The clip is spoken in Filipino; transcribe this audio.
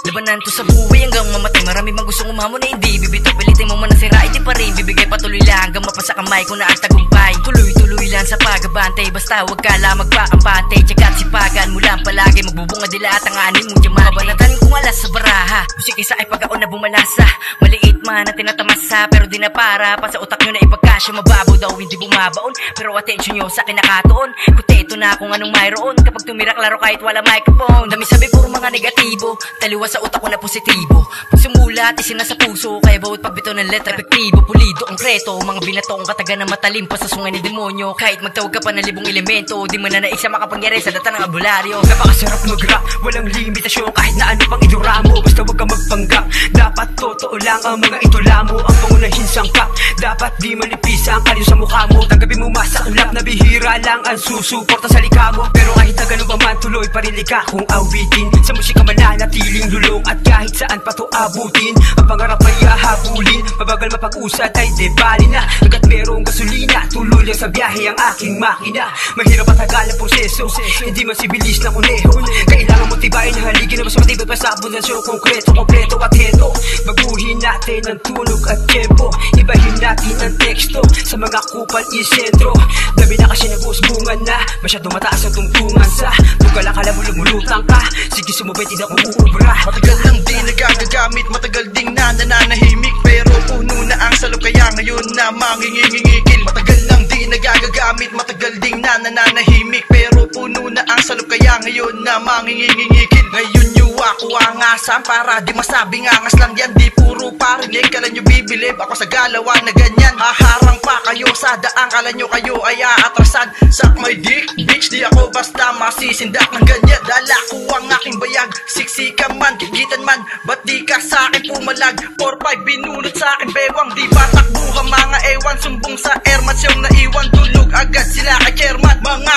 Labanan to sa buhay hanggang mamatay. Marami mang gustong umamon na hindi bibito. Pilitin mo man na sira, hindi pa rin bibigay patuloy lang hanggang mapasa kamay ko na ang tagumpay. Tuloy-tuloy lang sa pagabantay, basta wag ka lang magpakampante. Tsagat sipagan mo lang palagi, magbubunga dila at ang aning mong diamante. Mabanatan kong alas sa baraha, musik isa ay pag-aon na bumalasa. Maliit man na tinatamasa, pero di na para pa sa utak nyo na ipagkasya. Mababaw daw hindi bumabaon, pero atensyon nyo sa kinakatoon. Kuteto na kung anong mayroon kapag tumira klaro kahit wala microphone. Dami sabi puro mga negatibo, taliwa sa utak ko na positibo. Pag sumulat, isina sa puso, kaya bawat pagbito ng letra epektibo, pulido, konkreto. Mga binatong kataga na matalim pa sa sungay ni demonyo. Kahit magtawag ka pa ng libong elemento, di mo na naisa makapangyari sa data ng albularyo. Napakasarap mag-rap, walang limitasyon kahit na ano pang idura mo. Basta wag ka magpanggap, dapat totoo lang ang mga itula mo. Ang pangunahin sangkap, dapat di manipis ang kalyo sa mukha mo. Tanggapin mo masaklap na bihira lang ang susuporta sa likha mo. Pero kahit na ganun pa man, tuloy pa rin ka kung awitin. Sa musika mananatiling lulong at kahit saan pa to abutin. Ang pangarap ay hahabulin, mabagal mapag-usad ay di bali na. Hanggat merong gasolina, tuloy lang sa biyahe ang aking makina. Mahirap at tagal ang proseso, hindi masibilis na kuneho. Kailangan mo tibayin ang haligi na mas matibay pa sa abundansyo. Konkreto, kompleto at heto. Baguhin natin ang tunog at tempo, ibahin natin ang teksto sa mga kupal isentro. Dami na kasi nag-uusbungan na, masyadong mataas ang tungtungan sa tugala ka lang mo lumulutang ka. Sige sumubay, tidak mo uubra. Matagal lang di nagagagamit, matagal ding nananahimik, pero puno na ang salo kaya ngayon na mangingingigil. Matagal lang di nagagagamit, matagal ding nananahimik, pero puno na ang salo kaya ngayon na mangingingigil. Ngayon nyo ako angasan para di masabing angas lang yan. Di puro parinig, kala nyo bibilib ako sa galawan na ganyan. Haharang pa kayo sa daan, kala nyo kayo ay aatrasan. Sak my dick, bitch, di ako basta masisindak ng ganyan. Dala ko ang aking bayag, siksikan man, gigitan man, ba't di ka sa akin pumalag? 4-5 binunot sa akin bewang, di ba takbuhan mga ewan. Sumbong sa airmats yung naiwan, tulog agad sila kay chairman. Mga